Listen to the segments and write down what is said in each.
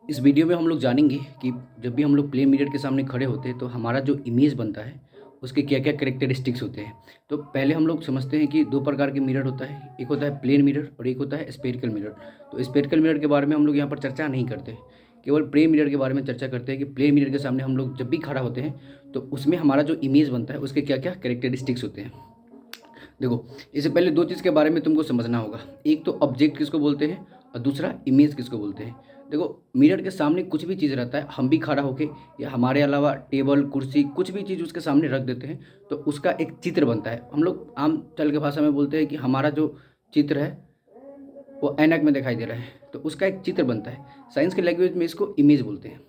इस वीडियो में हम लोग जानेंगे कि जब भी हम लोग प्लेन मिरर के सामने खड़े होते हैं तो हमारा जो इमेज बनता है उसके क्या क्या करेक्टरिस्टिक्स होते हैं। तो पहले हम लोग समझते हैं कि दो प्रकार के मिरर होता है, एक होता है प्लेन मिरर और एक होता है स्फेरिकल मिरर। तो स्फेरिकल मिरर के बारे में हम लोग यहाँ पर चर्चा नहीं करते, केवल प्लेन मिरर के बारे में चर्चा करते हैं कि प्लेन मिरर के सामने हम लोग जब भी खड़ा होते हैं तो उसमें हमारा जो इमेज बनता है उसके क्या क्या करेक्टरिस्टिक्स होते हैं। देखो, इससे पहले दो चीज़ के बारे में तुमको समझना होगा। एक तो ऑब्जेक्ट किसको बोलते हैं और दूसरा इमेज किसको बोलते हैं। देखो, मिरर के सामने कुछ भी चीज़ रहता है, हम भी खड़ा होके या हमारे अलावा टेबल कुर्सी कुछ भी चीज़ उसके सामने रख देते हैं तो उसका एक चित्र बनता है। हम लोग आम चल के भाषा में बोलते हैं कि हमारा जो चित्र है वो ऐनक में दिखाई दे रहा है, तो उसका एक चित्र बनता है। साइंस के लैंग्वेज में इसको इमेज बोलते हैं।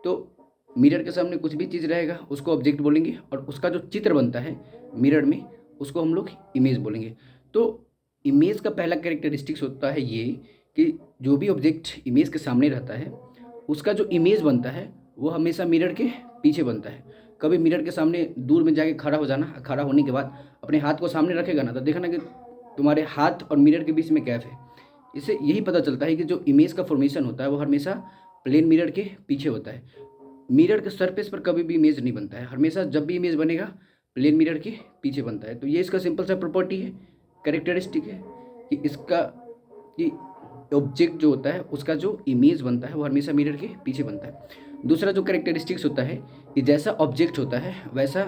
तो मिरर के सामने कुछ भी चीज़ रहेगा उसको ऑब्जेक्ट बोलेंगे और उसका जो चित्र बनता है मिरर में उसको हम लोग इमेज बोलेंगे। तो इमेज का पहला कैरेक्टरिस्टिक्स होता है ये कि जो भी ऑब्जेक्ट इमेज के सामने रहता है उसका जो इमेज बनता है वो हमेशा मिरर के पीछे बनता है। कभी मिरर के सामने दूर में जाके खड़ा हो जाना, खड़ा होने के बाद अपने हाथ को सामने रखेगा ना तो देखना कि तुम्हारे हाथ और मिरर के बीच में गैप है। इससे यही पता चलता है कि जो इमेज का फॉर्मेशन होता है वो हमेशा प्लेन मिरर के पीछे होता है। मिरर के सरफेस पर कभी भी इमेज नहीं बनता है, हमेशा जब भी इमेज बनेगा प्लेन मिरर के पीछे बनता है। तो ये इसका सिंपल सा प्रॉपर्टी है, कैरेक्टरिस्टिक है कि इसका कि ऑब्जेक्ट जो होता है उसका जो इमेज बनता है वो हमेशा मिरर के पीछे बनता है। दूसरा जो कैरेक्टरिस्टिक्स होता है कि जैसा ऑब्जेक्ट होता है वैसा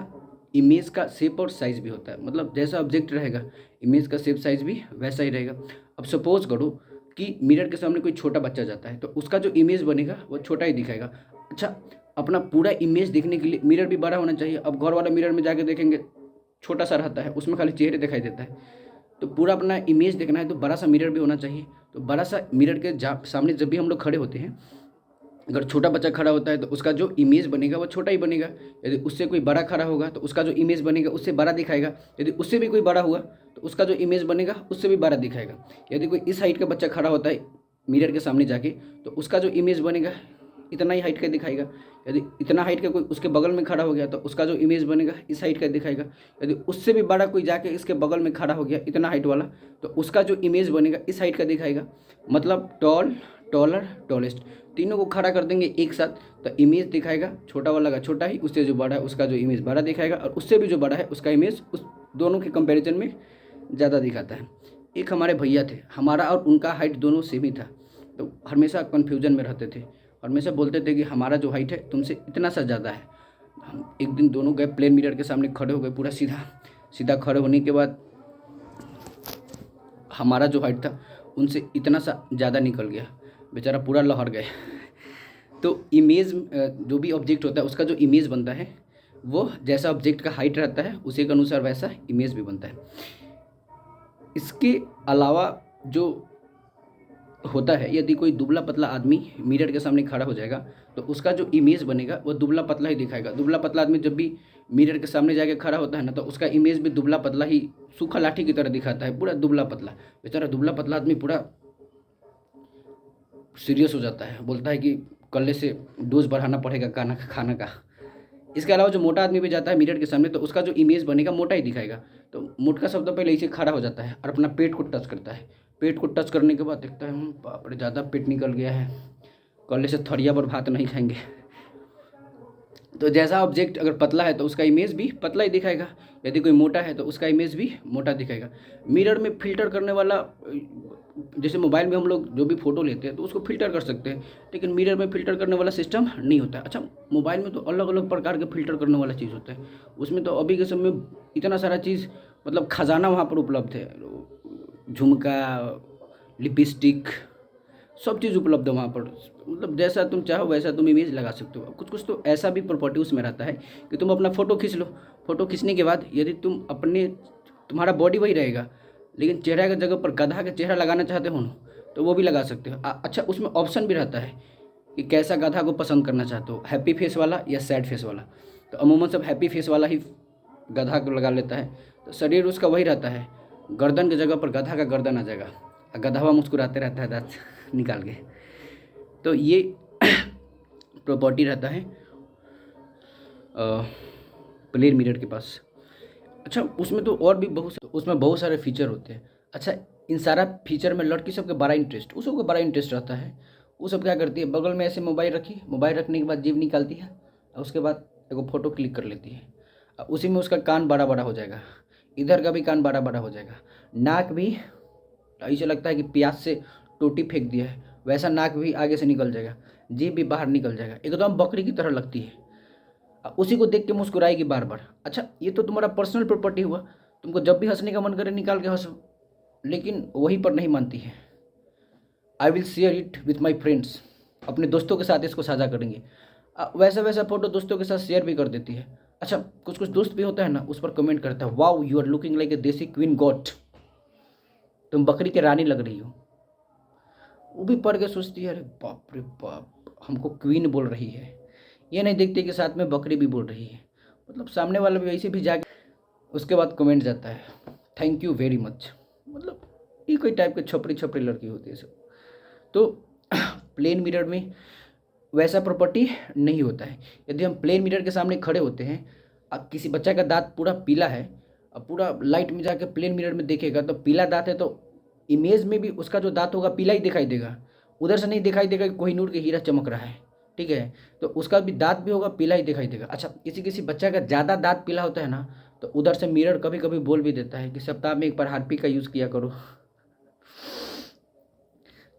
इमेज का शेप और साइज भी होता है। मतलब जैसा ऑब्जेक्ट रहेगा इमेज का शेप साइज भी वैसा ही रहेगा। अब सपोज करो कि मिरर के सामने कोई छोटा बच्चा जाता है तो उसका जो इमेज बनेगा वो छोटा ही दिखाएगा। अच्छा, अपना पूरा इमेज देखने के लिए मिरर भी बड़ा होना चाहिए। अब घर वाला मिरर में जाके देखेंगे छोटा सा रहता है, उसमें खाली चेहरे दिखाई देता है। तो पूरा अपना इमेज देखना है तो बड़ा सा मिरर भी होना चाहिए। तो बड़ा सा मिरर के सामने जब भी हम लोग खड़े होते हैं, अगर छोटा बच्चा खड़ा होता है तो उसका जो इमेज बनेगा वो छोटा ही बनेगा। यदि उससे कोई बड़ा खड़ा होगा तो उसका जो इमेज बनेगा उससे बड़ा दिखाएगा। यदि उससे भी कोई बड़ा हुआ तो उसका जो इमेज बनेगा उससे भी बड़ा दिखाएगा। यदि कोई इस हाइट का बच्चा खड़ा होता है मिरर के सामने जाके तो उसका जो इमेज बनेगा इतना ही हाइट का दिखाएगा। यदि इतना हाइट का कोई उसके बगल में खड़ा हो गया तो उसका जो इमेज बनेगा इस हाइट का दिखाएगा। यदि उससे भी बड़ा कोई जाके इसके बगल में खड़ा हो गया इतना हाइट वाला तो उसका जो इमेज बनेगा इस हाइट का दिखाएगा। मतलब टॉल, टॉलर, टॉलेस्ट, तीनों को खड़ा कर देंगे एक साथ तो इमेज दिखाएगा छोटा वाला का छोटा ही, उससे जो बड़ा है उसका जो इमेज बड़ा दिखाएगा और उससे भी जो बड़ा है उसका इमेज उस दोनों के कंपैरिजन में ज़्यादा दिखाता है। एक हमारे भैया थे, हमारा और उनका हाइट दोनों सेम ही था। तो हमेशा कन्फ्यूजन में रहते थे, हमेशा बोलते थे कि हमारा जो हाइट है तुमसे इतना सा ज़्यादा है। हम एक दिन दोनों गए प्लेन मिरर के सामने खड़े हो गए, पूरा सीधा सीधा खड़े होने के बाद हमारा जो हाइट था उनसे इतना सा ज़्यादा निकल गया, बेचारा पूरा लहर गए। तो इमेज जो भी ऑब्जेक्ट होता है उसका जो इमेज बनता है वो जैसा ऑब्जेक्ट का हाइट रहता है उसी के अनुसार वैसा इमेज भी बनता है। इसके अलावा जो होता है, यदि कोई दुबला पतला आदमी मिरर के सामने खड़ा हो जाएगा तो उसका जो इमेज बनेगा वो दुबला पतला ही दिखाएगा। दुबला पतला आदमी जब भी मिरर के सामने जाके खड़ा होता है ना तो उसका इमेज भी दुबला पतला ही, सूखा लाठी की तरह दिखाता है, पूरा दुबला पतला। बेचारा दुबला पतला आदमी पूरा सीरियस हो जाता है, बोलता है कि कल से डोज बढ़ाना पड़ेगा खाना का। इसके अलावा जो मोटा आदमी भी जाता है मिरर के सामने तो उसका जो इमेज बनेगा मोटा ही दिखाएगा। तो मोटका शब्द पहले इसे खड़ा हो जाता है और अपना पेट को टच करता है। पेट को टच करने के बाद देखता है बाप रे ज़्यादा पेट निकल गया है, कल से थरिया पर भात नहीं खाएंगे। तो जैसा ऑब्जेक्ट अगर पतला है तो उसका इमेज भी पतला ही दिखाएगा, यदि कोई मोटा है तो उसका इमेज भी मोटा दिखाएगा। मिरर में फिल्टर करने वाला, जैसे मोबाइल में हम लोग जो भी फ़ोटो लेते हैं तो उसको फ़िल्टर कर सकते हैं, लेकिन मिरर में फ़िल्टर करने वाला सिस्टम नहीं होता है। अच्छा, मोबाइल में तो अलग अलग प्रकार के फ़िल्टर करने वाला चीज़ होता है, उसमें तो अभी के समय में इतना सारा चीज़, मतलब खजाना वहाँ पर उपलब्ध है। झुमका, लिपस्टिक, सब चीज़ उपलब्ध है वहाँ पर। मतलब जैसा तुम चाहो वैसा तुम इमेज लगा सकते हो। कुछ कुछ तो ऐसा भी प्रॉपर्टी उसमें रहता है कि तुम अपना फ़ोटो खींच लो, फ़ोटो खींचने के बाद यदि तुम अपने, तुम्हारा बॉडी वही रहेगा लेकिन चेहरा की जगह पर गधा का चेहरा लगाना चाहते हो ना तो वो भी लगा सकते हो। अच्छा, उसमें ऑप्शन भी रहता है कि कैसा गधा को पसंद करना चाहते हो, हैप्पी फेस वाला या सैड फेस वाला। तो अमूमन सब हैप्पी फेस वाला ही गधा को लगा लेता है। तो शरीर उसका वही रहता है, गर्दन की जगह पर गधा का गर्दन आ जाएगा और गधावा मुस्कुराते रहता है दांत निकाल के। तो ये प्रॉपर्टी रहता है प्लेन मिरर के पास। अच्छा, उसमें तो और भी उसमें बहुत सारे फीचर होते हैं। अच्छा, इन सारा फीचर में लड़की सबके बड़ा इंटरेस्ट, उस सबको बड़ा इंटरेस्ट रहता है। वो सब क्या करती है, बगल में ऐसे मोबाइल रखी, मोबाइल रखने के बाद जेब निकालती है और उसके बाद एगो फ़ोटो क्लिक कर लेती है। उसी में उसका कान बड़ा बड़ा हो जाएगा, इधर का भी कान बड़ा बड़ा हो जाएगा, नाक भी ऐसे लगता है कि प्याज से टोटी फेंक दिया है वैसा नाक भी आगे से निकल जाएगा, जीभ भी बाहर निकल जाएगा, एकदम बकरी की तरह लगती है। उसी को देख के मुस्कुराएगी बार बार। अच्छा, ये तो तुम्हारा पर्सनल प्रॉपर्टी हुआ, तुमको जब भी हंसने का मन करे निकाल के हंसो, लेकिन वहीं पर नहीं मानती है। I will share it with my friends, अपने दोस्तों के साथ इसको साझा करेंगे। वैसा वैसा फ़ोटो दोस्तों के साथ शेयर भी कर देती है। अच्छा, कुछ कुछ दोस्त भी होता है ना, उस पर कमेंट करता है, wow you are looking like a desi queen got, तुम बकरी के रानी लग रही हो। वो भी पढ़ के सोचती है, अरे बाप रे बाप, हमको क्वीन बोल रही है। ये नहीं देखते कि साथ में बकरी भी बोल रही है, मतलब सामने वाला भी वैसे भी जाके उसके बाद कमेंट जाता है, थैंक यू वेरी मच। मतलब ये कोई टाइप के छपरी छपरी लड़की होती है सब। तो प्लेन मिरर में वैसा प्रॉपर्टी नहीं होता है। यदि हम प्लेन मिरर के सामने खड़े होते हैं, अब किसी बच्चा का दांत पूरा पीला है, अब पूरा लाइट में जाकर प्लेन मिरर में देखेगा तो पीला दांत है, तो इमेज में भी उसका जो दांत होगा पीला ही दिखाई देगा, उधर से नहीं दिखाई देगा कि कोहिनूर के हीरा चमक रहा है, ठीक है। तो उसका भी दांत भी होगा पीला ही दिखाई देगा। अच्छा, किसी किसी बच्चा का ज़्यादा दांत पीला होता है ना, तो उधर से मिरर कभी कभी बोल भी देता है कि सप्ताह में एक बार हार्पिक का यूज़ किया करो।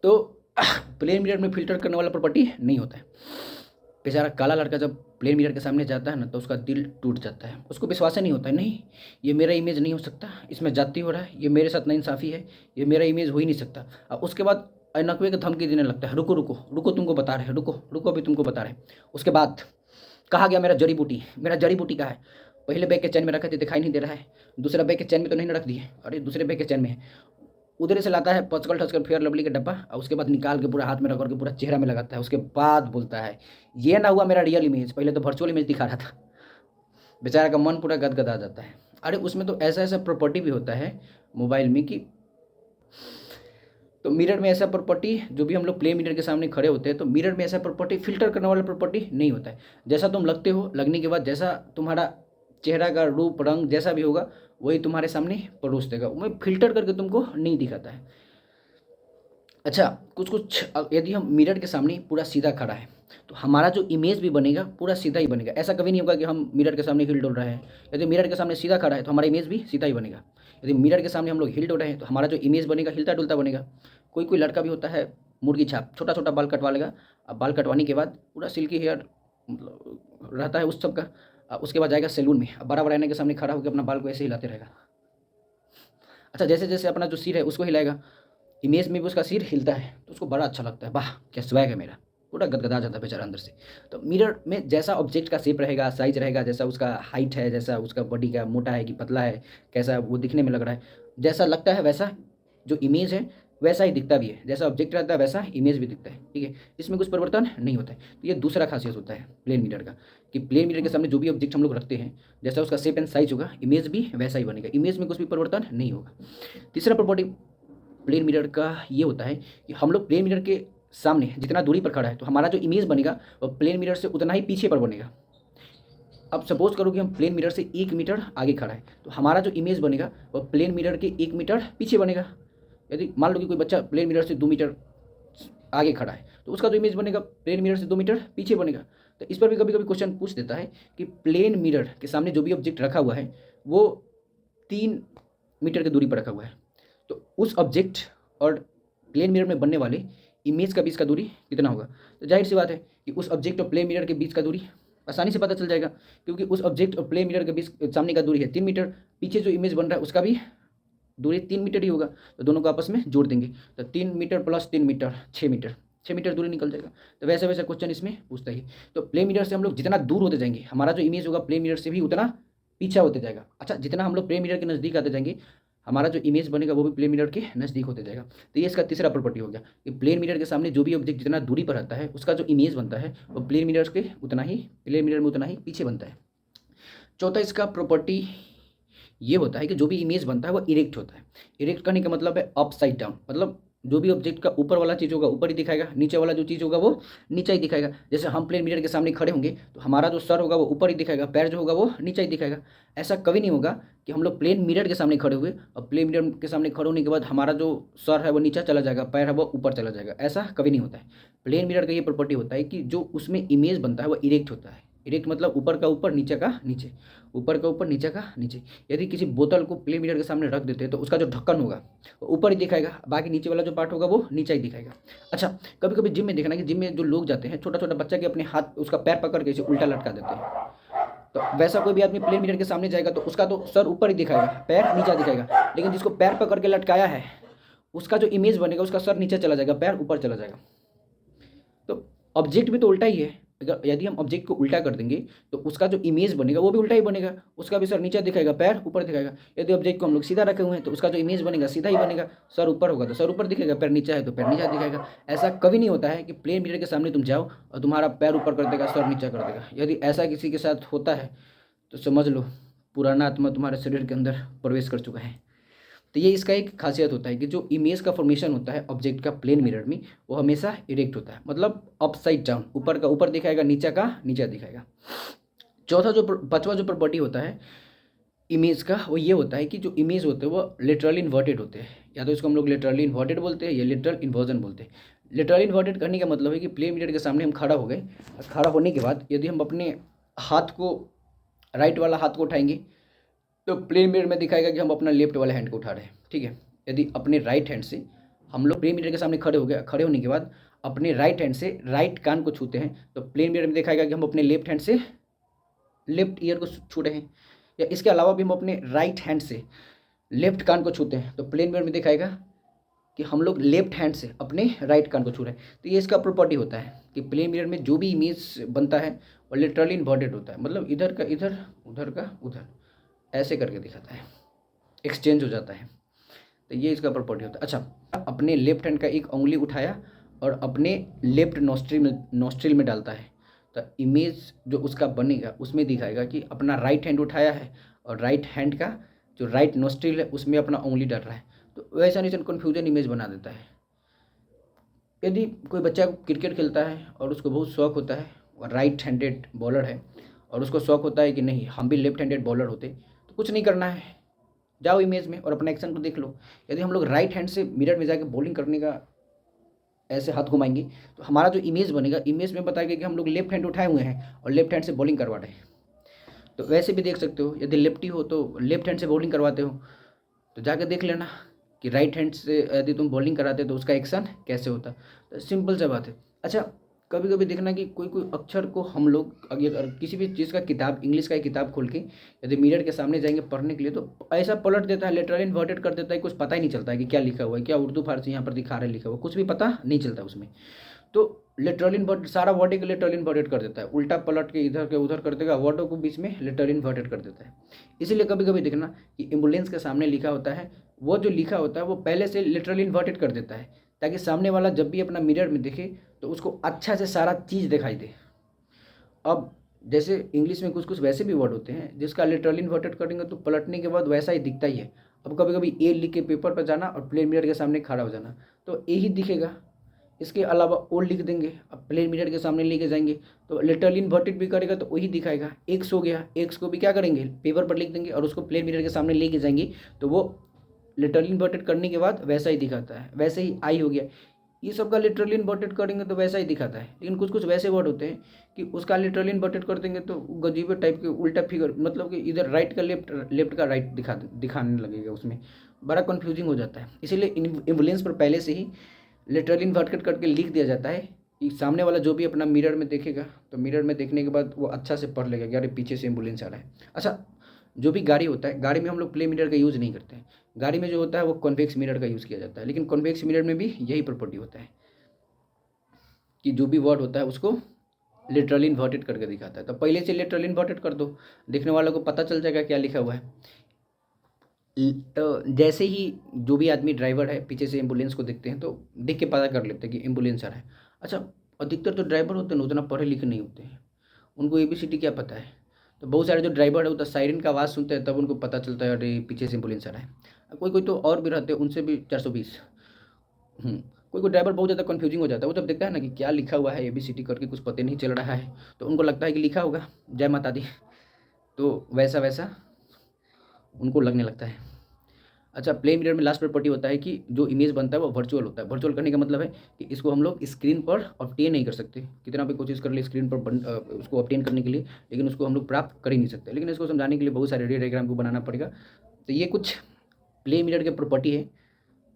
तो प्लेन मिरर में फिल्टर करने वाला प्रॉपर्टी नहीं होता है। बेचारा काला लड़का जब प्लेन मिरर के सामने जाता है ना, तो उसका दिल टूट जाता है, उसको विश्वास ही नहीं होता है, नहीं ये मेरा इमेज नहीं हो सकता, इसमें जाती हो रहा है, ये मेरे साथ नाइंसाफ़ी है, ये मेरा इमेज हो ही नहीं सकता। और उसके बाद नकवे की धमकी देने लगता है, रुको रुको रुको, तुमको बता रहे हैं, रुको रुको अभी तुमको बता रहे हैं। उसके बाद कहा गया मेरा जड़ी बूटी कहाँ है, पहले बैग के चैन में रखा थे दिखाई नहीं दे रहा है, दूसरा बैग के चैन में तो नहीं रख दिए, अरे दूसरे बैग के चैन में है। उधर से लाता है पचकल ठचकल फेयर लवली का डब्बा, और उसके बाद निकाल के पूरा हाथ में रख करके पूरा चेहरा में लगाता है। उसके बाद बोलता है, ये ना हुआ मेरा रियल इमेज, पहले तो वर्चुअल इमेज दिखा रहा था। बेचारा का मन पूरा गदगदा जाता है। अरे उसमें तो ऐसा ऐसा प्रॉपर्टी भी होता है मोबाइल में कि, तो मिरर में ऐसा प्रॉपर्टी, जो भी हम लोग प्ले मिरर के सामने खड़े होते हैं तो मिरर में ऐसा प्रॉपर्टी फिल्टर करने वाला प्रॉपर्टी नहीं होता है। जैसा तुम लगते हो, लगने के बाद जैसा तुम्हारा चेहरा का रूप रंग जैसा भी होगा वही तुम्हारे सामने परोस देगा, वो फिल्टर करके तुमको नहीं दिखाता है। अच्छा, कुछ कुछ यदि हम मिरर के सामने पूरा सीधा खड़ा है तो हमारा जो इमेज भी बनेगा पूरा सीधा ही बनेगा, ऐसा कभी नहीं होगा कि हम मिरर के सामने हिल डुल रहे हैं। यदि मिरर के सामने सीधा खड़ा है तो हमारा इमेज भी सीधा ही बनेगा। यदि मिरर के सामने हम लोग हिल डुल रहे हैं तो हमारा जो इमेज बनेगा हिलता डुलता बनेगा। कोई कोई लड़का भी होता है मुर्गी छाप, छोटा छोटा बाल कटवा लेगा, अब बाल कटवाने के बाद पूरा सिल्की हेयर मतलब रहता है उस सब का, उसके बाद जाएगा सैलून में, अब बड़ा बड़ा आईने के सामने खड़ा होकर अपना बाल को ऐसे हिलाते रहेगा। अच्छा, जैसे जैसे अपना जो सिर है उसको हिलाएगा, इमेज में भी उसका सिर हिलता है तो उसको बड़ा अच्छा लगता है, वाह क्या स्वैग है मेरा, पूरा गदगदा जाता है बेचारा अंदर से। तो मिरर में जैसा ऑब्जेक्ट का शेप रहेगा, साइज रहेगा, जैसा उसका हाइट है, जैसा उसका बॉडी का मोटा है कि पतला है, कैसा वो दिखने में लग रहा है, जैसा लगता है वैसा जो इमेज है वैसा ही दिखता भी है, जैसा ऑब्जेक्ट रहता है वैसा इमेज भी दिखता है, ठीक है। इसमें कुछ परिवर्तन नहीं होता है। तो ये दूसरा खासियत होता है प्लेन मिरर का, कि प्लेन मिरर के सामने जो भी ऑब्जेक्ट हम लोग रखते हैं जैसा उसका शेप एंड साइज होगा, इमेज भी वैसा ही बनेगा, इमेज में कुछ भी परिवर्तन नहीं होगा। तीसरा प्रॉपर्टी प्लेन मिरर का ये होता है कि हम लोग प्लेन मिरर के सामने जितना दूरी पर खड़ा है तो हमारा जो इमेज बनेगा वो प्लेन मिरर से उतना ही पीछे पर बनेगा। अब सपोज करो कि हम प्लेन मिरर से 1 मीटर आगे खड़ा है तो हमारा जो इमेज बनेगा वो प्लेन मिरर के 1 मीटर पीछे बनेगा। यदि मान लो कि कोई बच्चा प्लेन मिरर से 2 मीटर आगे खड़ा है तो उसका जो इमेज बनेगा प्लेन मिरर से 2 मीटर पीछे बनेगा। तो इस पर भी कभी कभी क्वेश्चन पूछ देता है कि प्लेन मिरर के सामने जो भी ऑब्जेक्ट रखा हुआ है वो 3 मीटर की दूरी पर रखा हुआ है, तो उस ऑब्जेक्ट और प्लेन मिरर में बनने वाले इमेज का बीच का दूरी कितना होगा। तो जाहिर सी बात है कि उस ऑब्जेक्ट और प्लेन मिरर के बीच का दूरी आसानी से पता चल जाएगा, क्योंकि उस ऑब्जेक्ट और प्लेन मिरर के बीच सामने का दूरी है 3 मीटर, पीछे जो इमेज बन रहा है उसका भी दूरी 3 मीटर ही होगा, तो दोनों को आपस में जोड़ देंगे तो 3 metre plus 3 metre 6 metre, 6 metre दूरी निकल जाएगा। तो वैसे वैसे क्वेश्चन इसमें पूछता ही। तो प्लेन मिरर से हम लोग जितना दूर होते जाएंगे हमारा जो इमेज होगा प्लेन मिरर से भी उतना पीछा होते जाएगा। अच्छा, जितना हम लोग प्लेन मिरर के नज़दीक आते जाएंगे हमारा जो इमेज बनेगा वो भी प्लेन मिरर के नज़दीक होते जाएगा। तो ये इसका तीसरा प्रॉपर्टी हो गया कि प्लेन मिरर के सामने जो भी ऑब्जेक्ट जितना दूरी पर रहता है उसका जो इमेज बनता है वो प्लेन मिरर में उतना ही पीछे बनता है। चौथा इसका प्रॉपर्टी ये होता है कि जो भी इमेज बनता है वो इरेक्ट होता है। इरेक्ट करने का मतलब है अपसाइड डाउन, मतलब जो भी ऑब्जेक्ट का ऊपर वाला चीज़ होगा ऊपर ही दिखाएगा, नीचे वाला जो चीज़ होगा वो नीचे ही दिखाएगा। जैसे हम प्लेन मिरर के सामने खड़े होंगे तो हमारा जो सर होगा वो ऊपर ही दिखाएगा, पैर जो होगा वो नीचे ही दिखाएगा। ऐसा कभी नहीं होगा कि हम लोग प्लेन मिरर के सामने खड़े हुए और प्लेन मिरर के सामने खड़े होने के बाद हमारा जो सर है वो नीचे चला जाएगा, पैर है वो ऊपर चला जाएगा, ऐसा कभी नहीं होता है। प्लेन मिरर का ये प्रॉपर्टी होता है कि जो उसमें इमेज बनता है वो इरेक्ट होता है। इरेक्ट मतलब ऊपर का ऊपर, नीचे का नीचे, ऊपर का ऊपर, नीचे का नीचे। यदि किसी बोतल को प्लेन मिरर के सामने रख देते हैं तो उसका जो ढक्कन होगा वो ऊपर ही दिखाएगा, बाकी नीचे वाला जो पार्ट होगा वो नीचे ही दिखाएगा। अच्छा, कभी कभी जिम में देखना कि जिम में जो लोग जाते हैं, छोटा छोटा बच्चा के अपने हाथ उसका पैर पकड़ के इसे उल्टा लटका देते हैं। तो वैसा कोई भी आदमी प्लेन मिरर के सामने जाएगा तो उसका तो सर ऊपर ही दिखाएगा, पैर नीचे दिखाएगा। लेकिन जिसको पैर पकड़ के लटकाया है उसका जो इमेज बनेगा उसका सर नीचे चला जाएगा, पैर ऊपर चला जाएगा। तो ऑब्जेक्ट भी तो उल्टा ही है। अगर यदि हम ऑब्जेक्ट को उल्टा कर देंगे तो उसका जो इमेज बनेगा वो भी उल्टा ही बनेगा, उसका भी सर नीचे दिखाएगा, पैर ऊपर दिखाएगा। यदि ऑब्जेक्ट को हम लोग सीधा रखे हुए हैं तो उसका जो इमेज बनेगा सीधा ही बनेगा, सर ऊपर होगा तो सर ऊपर दिखेगा, पैर नीचे है तो पैर नीचे दिखाएगा। ऐसा कभी नहीं होता है कि प्लेन मिरर के सामने तुम जाओ और तुम्हारा पैर ऊपर कर देगा, सर नीचे कर देगा। यदि ऐसा किसी के साथ होता है तो समझ लो पुराना आत्मा तुम्हारे शरीर के अंदर प्रवेश कर चुका है। तो ये इसका एक खासियत होता है कि जो इमेज का फॉर्मेशन होता है ऑब्जेक्ट का प्लेन मिरर में वो हमेशा इरेक्ट होता है, मतलब अपसाइड डाउन, ऊपर का ऊपर दिखाएगा, नीचे का नीचे दिखाएगा। चौथा जो पांचवा जो प्रॉपर्टी होता है इमेज का वो ये होता है कि जो इमेज होते हैं वो लिटरली इन्वर्टेड होते हैं। या तो इसको हम लोग लिटरली इन्वर्टेड बोलते हैं या लिटरल इन्वर्जन बोलते हैं। लिटरली इन्वर्टेड करने का मतलब है कि प्लेन मिरर के सामने हम खड़ा हो गए, खड़ा होने के बाद यदि हम अपने हाथ को, राइट वाला हाथ को उठाएंगे तो प्लेन मिरर में दिखाएगा कि हम अपना लेफ्ट वाला हैंड को उठा रहे हैं, ठीक है। यदि अपने राइट हैंड से हम लोग प्लेन मिरर के सामने खड़े हो गए, खड़े होने के बाद अपने राइट हैंड से राइट कान को छूते हैं तो प्लेन मिरर में दिखाएगा कि हम अपने लेफ्ट हैंड से लेफ्ट ईयर को छू रहे हैं। या इसके अलावा भी हम अपने राइट हैंड से लेफ्ट कान को छूते हैं तो प्लेन मिरर में दिखाएगा कि हम लोग लेफ्ट हैंड से अपने राइट कान को छू रहे हैं। तो ये इसका प्रॉपर्टी होता है कि प्लेन मिरर में जो भी इमेज बनता है वो लिटरली इन्वर्टेड होता है, मतलब इधर का इधर, उधर का उधर, ऐसे करके दिखाता है, एक्सचेंज हो जाता है। तो ये इसका प्रॉपर्टी होता है। अच्छा, अपने लेफ्ट हैंड का एक उंगली उठाया और अपने लेफ्ट नोस्ट्रिल में डालता है तो इमेज जो उसका बनेगा उसमें दिखाएगा कि अपना राइट हैंड उठाया है और राइट हैंड का जो राइट नोस्ट्रिल है उसमें अपना उंगली डाल रहा है। तो वैसा नहीं कन्फ्यूजन इमेज बना देता है। यदि कोई बच्चा क्रिकेट खेलता है और उसको बहुत शौक होता है और राइट हैंडेड बॉलर है और उसको शौक होता है कि नहीं हम भी लेफ्ट हैंडेड बॉलर होते, तो कुछ नहीं करना है, जाओ इमेज में और अपना एक्शन को देख लो। यदि हम लोग राइट हैंड से मिरर में जाके बॉलिंग करने का ऐसे हाथ घुमाएंगे तो हमारा जो इमेज बनेगा, इमेज में बताएगा कि हम लोग लेफ्ट हैंड उठाए हुए हैं और लेफ्ट हैंड से बॉलिंग करवा रहे हैं। तो वैसे भी देख सकते हो, यदि लेफ्टी हो तो लेफ्ट हैंड से बॉलिंग करवाते हो तो जाकर देख लेना कि राइट हैंड से यदि तुम बॉलिंग कराते तो उसका एक्शन कैसे होता। तो सिंपल सा बात है। अच्छा, कभी कभी देखना कि कोई कोई अक्षर को हम लोग अगर किसी भी चीज़ का किताब, इंग्लिश का एक किताब खोल के यदि मिरर के सामने जाएंगे पढ़ने के लिए तो ऐसा पलट देता है, लिटरली इन्वर्टेड कर देता है, कुछ पता ही नहीं चलता है कि क्या लिखा हुआ है, क्या उर्दू फारसी यहाँ पर दिखा रहा है लिखा हुआ, कुछ भी पता नहीं चलता उसमें। तो लिटरली इन्वर्टेड, सारा वर्ड को लिटरली इन्वर्टेड कर देता है, उल्टा पलट के उधर कर देगा, वर्डों को बीच में लिटरली इन्वर्टेड कर देता है। इसीलिए कभी कभी देखना कि एम्बुलेंस के सामने लिखा होता है, वो जो लिखा होता है वो पहले से लिटरली इन्वर्टेड कर देता है ताकि सामने वाला जब भी अपना मिरर में देखे तो उसको अच्छा से सारा चीज़ दिखाई दे। अब जैसे इंग्लिश में कुछ कुछ वैसे भी वर्ड होते हैं जिसका लिटरली इन्वर्टेड करेंगे तो पलटने के बाद वैसा ही दिखता ही है। अब कभी कभी ए लिख के पेपर पर जाना और प्लेन मिरर के सामने खड़ा हो जाना तो ए ही दिखेगा, इसके अलावा ओ लिख देंगे, अब प्लेन मिरर के सामने लेके जाएंगे तो लिटरली इन्वर्टेड भी करेगा तो वही दिखाएगा। एक्स हो गया, एक्स को भी क्या करेंगे पेपर पर लिख देंगे और उसको प्लेन मिरर के सामने लेके जाएंगे तो वो लिटरली इन्वर्टेड करने के बाद वैसा ही दिखाता है। वैसे ही आई हो गया, ये सब का लिटरली इन्वर्टेड करेंगे तो वैसा ही दिखाता है। लेकिन कुछ कुछ वैसे वर्ड होते हैं कि उसका लिटरली इन्वर्टेड कर देंगे तो गजीबे टाइप के उल्टा फिगर, मतलब कि इधर राइट का लेफ्ट, लेफ्ट का राइट दिखाने लगेगा, उसमें बड़ा कन्फ्यूजिंग हो जाता है। इसीलिए एम्बुलेंस पर पहले से ही लिटरली इन्वर्टेड करके लिख दिया जाता है कि सामने वाला जो भी अपना मिरर में देखेगा तो मिरर में देखने के बाद वो अच्छा से पढ़ लेगा कि अरे पीछे से एम्बुलेंस आ रहा है। अच्छा, जो भी गाड़ी होता है, गाड़ी में हम लोग प्ले मिरर का यूज़ नहीं करते हैं, गाड़ी में जो होता है वो कॉन्वेक्स मिरर का यूज़ किया जाता है। लेकिन कॉन्वेक्स मिरर में भी यही प्रॉपर्टी होता है कि जो भी वर्ड होता है उसको लिटरली इन्वर्टेड करके दिखाता है। तो पहले से लिटरली इन्वर्टेड कर दो, देखने वालों को पता चल जाएगा क्या लिखा हुआ है। तो जैसे ही जो भी आदमी ड्राइवर है पीछे से एम्बुलेंस को देखते हैं तो देख के पता कर लेते हैं कि एम्बुलेंस आ रहा है। अच्छा, अधिकतर जो ड्राइवर होते हैं ना उतना पढ़े लिखे नहीं होते हैं, उनको ABCD क्या पता है। तो बहुत सारे जो ड्राइवर है वो तो सायरन का आवाज़ सुनते हैं तब उनको पता चलता है अरे पीछे से एम्बुलेंस आ रहा है। कोई कोई तो और भी रहते हैं, उनसे भी 420 कोई कोई ड्राइवर बहुत ज़्यादा कन्फ्यूजिंग हो जाता है, वो जब देखता है ना कि क्या लिखा हुआ है ABCD करके कुछ पता नहीं चल रहा है, तो उनको लगता है कि लिखा होगा जय माता दी, तो वैसा वैसा उनको लगने लगता है। अच्छा, प्ले मिरर में लास्ट प्रॉपर्टी होता है कि जो इमेज बनता है वो वर्चुअल होता है। वर्चुअल करने का मतलब है कि इसको हम लोग स्क्रीन पर ऑब्टेन नहीं कर सकते, कितना भी कोशिश कर ले स्क्रीन पर उसको ऑब्टेन करने के लिए, लेकिन उसको हम लोग प्राप्त कर ही नहीं सकते। लेकिन इसको समझाने के लिए बहुत सारे रेडियो डायग्राम को बनाना पड़ेगा। तो ये कुछ प्ले मिरर के प्रॉपर्टी है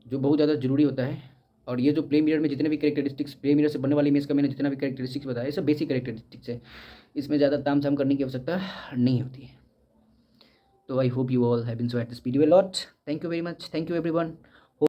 जो बहुत ज़्यादा ज़रूरी होता है। और ये जो प्ले मिरर में जितने भी कैरेक्टरिस्टिक्स, प्ले मिरर से बनने वाली इमेज का मैंने जितना भी कैरेक्टरिस्टिक्स बताया, ये सब बेसिक कैरेक्टरिस्टिक्स है, इसमें ज़्यादा तामझाम करने की आवश्यकता नहीं होती है। तो I hope you all have enjoyed this video a lot. Thank you very much. Thank you everyone.